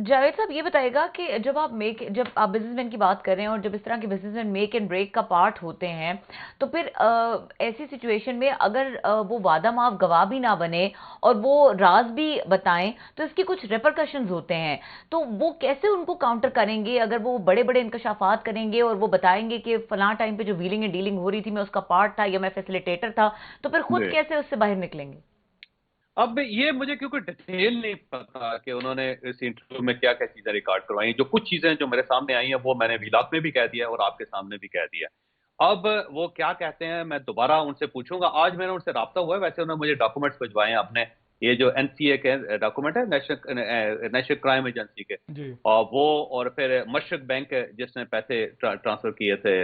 جاوید صاحب یہ بتائے گا کہ جب آپ بزنس مین کی بات کر رہے ہیں اور جب اس طرح کے business man make and break کا پارٹ ہوتے ہیں تو پھر ایسی سچویشن میں اگر وہ وعدہ معاف گواہ بھی نہ بنے اور وہ راز بھی بتائیں تو اس کی کچھ ریپرکشنز ہوتے ہیں. تو وہ کیسے ان کو کاؤنٹر کریں گے اگر وہ بڑے بڑے انکشافات کریں گے اور وہ بتائیں گے کہ فلاں ٹائم پہ جو ویلنگ اینڈ ڈیلنگ ہو رہی تھی میں اس کا پارٹ تھا یا میں فیسیلیٹیٹر تھا، تو پھر خود جی، کیسے اس سے باہر نکلیں گے؟ اب یہ مجھے کیونکہ ڈیٹیل نہیں پتا کہ انہوں نے اس انٹرویو میں کیا کیا چیزیں ریکارڈ کروائی. جو کچھ چیزیں جو میرے سامنے آئی ہیں وہ میں نے ویلاگ میں بھی کہہ دیا اور آپ کے سامنے بھی کہہ دیا. اب وہ کیا کہتے ہیں میں دوبارہ ان سے پوچھوں گا. آج میں نے ان سے رابطہ ہوا ہے، ویسے انہوں نے مجھے ڈاکومنٹس بھجوائے ہیں اپنے، یہ جو NCA کے ڈاکومنٹ ہے، نیشنل کرائم ایجنسی کے، جی اور وہ اور پھر مشرق بینک جس نے پیسے ٹرانسفر کیے تھے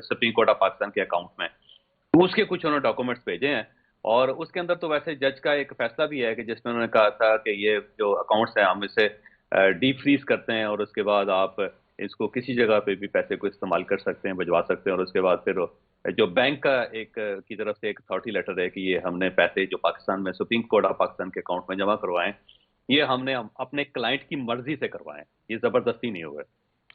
سپریم کورٹ آف پاکستان کے اکاؤنٹ میں، اس کے کچھ انہوں نے ڈاکومنٹس بھیجے ہیں. اور اس کے اندر تو ویسے جج کا ایک فیصلہ بھی ہے کہ جس میں انہوں نے کہا تھا کہ یہ جو اکاؤنٹس ہیں ہم اسے ڈیپ فریز کرتے ہیں اور اس کے بعد آپ اس کو کسی جگہ پہ بھی پیسے کو استعمال کر سکتے ہیں، بھجوا سکتے ہیں. اور اس کے بعد پھر جو بینک کا ایک کی طرف سے ایک اتھارٹی لیٹر ہے کہ یہ ہم نے پیسے جو پاکستان میں سپریم کورٹ آف پاکستان کے اکاؤنٹ میں جمع کروائے، یہ ہم نے اپنے کلائنٹ کی مرضی سے کروائے، یہ زبردستی نہیں ہوئے.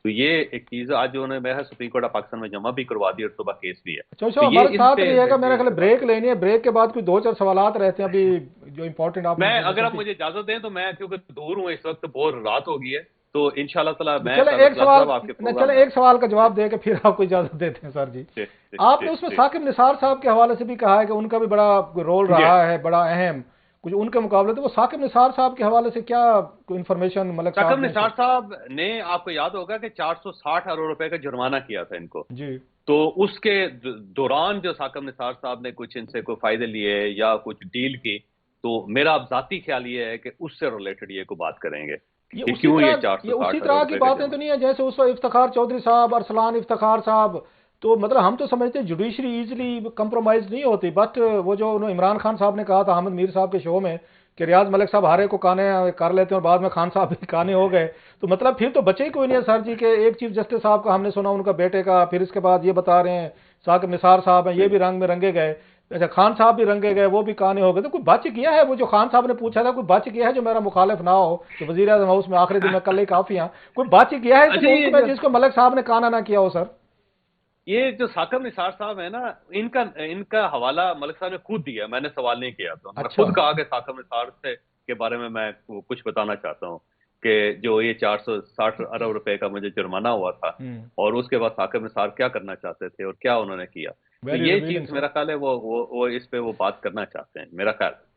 تو یہ ایک چیز آج جو انہوں نے میرا سپریم کورٹ آف پاکستان میں جمع بھی کروا دی اور صبح کیس بھی ہے. اچھا تو اچھا، ہمارے یہ ان ساتھ پہ رہیے گا، میرا خیال ہے بیس بات بریک لینی ہے، بریک کے بعد کوئی دو چار سوالات رہتے ہیں ابھی جو امپورٹنٹ آپ نے میں اگر انفارمیشن آپ دی. مجھے اجازت دیں تو میں کیونکہ دور ہوں اس وقت، بہت رات ہو گئی ہے، تو انشاءاللہ تعالی میں چلے کل ایک اخلاق سوال، صاحب آپ کے نہ پروگرام چلے میں ایک سوال کا جواب دے کے پھر آپ کو اجازت دیتے ہیں سر جی. جی جی آپ جی نے اس میں جی ثاقب نثار صاحب کے حوالے سے بھی کہا ہے کہ ان کا بھی بڑا رول جی رہا ہے، بڑا اہم کچھ ان کے مقابلے. تو وہ ثاقب نثار صاحب کے حوالے سے کیا انفارمیشن ملک ثاقب صاحب نے نثار صاحب نے، آپ کو یاد ہوگا کہ 460 ارب روپے کا جرمانہ کیا تھا ان کو. جی تو اس کے دوران جو ثاقب نثار صاحب نے کچھ ان سے کوئی فائدے لیے یا کچھ ڈیل کی، تو میرا اب ذاتی خیال یہ ہے کہ اس سے ریلیٹڈ یہ کو بات کریں گے یہ کہ اسی کیوں یہ طرح چار یہ سو اسی ساٹھ ارب طرح کی روپے کا باتیں تو جرمانہ. نہیں ہے جیسے اس وقت افتخار چودھری صاحب، ارسلان افتخار صاحب. تو مطلب ہم تو سمجھتے ہیں جوڈیشری ایزیلی کمپرومائز نہیں ہوتی، بٹ وہ جو عمران خان صاحب نے کہا تھا احمد میر صاحب کے شو میں کہ ریاض ملک صاحب ہارے کو کانے کر لیتے ہیں اور بعد میں خان صاحب بھی کانے ہو گئے. تو مطلب پھر تو بچے ہی کوئی نہیں ہے سر جی، کہ ایک چیف جسٹس صاحب کا ہم نے سنا ان کا بیٹے کا، پھر اس کے بعد یہ بتا رہے ہیں ثاقب نثار صاحب ہیں یہ جی بھی رنگ میں رنگے گئے. اچھا خان صاحب بھی رنگے گئے، وہ بھی کانے ہو گئے. تو کوئی بچ گیا ہے؟ وہ جو خان صاحب نے پوچھا تھا کوئی بچ گیا ہے جو میرا مخالف نہ ہو کہ وزیر اعظم ہاؤس میں آخری دن میں کل ہی کافی ہیں، کوئی بچ گیا ہے اس اچھا ملک یہ میں جو جس کو ملک صاحب نے کانا نہ کیا ہو سر؟ ثاقب نثار صاحب ہیں نا، ان کا حوالہ ملک صاحب نے خود دیا، میں نے سوال نہیں کیا. تو انہوں نے اچھا خود کہا کہ ثاقب نثار سے کے بارے میں کچھ بتانا چاہتا ہوں کہ جو یہ 460 ارب روپے کا مجھے جرمانہ ہوا تھا اور اس کے بعد ثاقب نثار کیا کرنا چاہتے تھے اور کیا انہوں نے کیا. تو ویری یہ ریویلنگ چیز سر. میرا خیال ہے وہ اس پہ وہ بات کرنا چاہتے ہیں میرا خیال.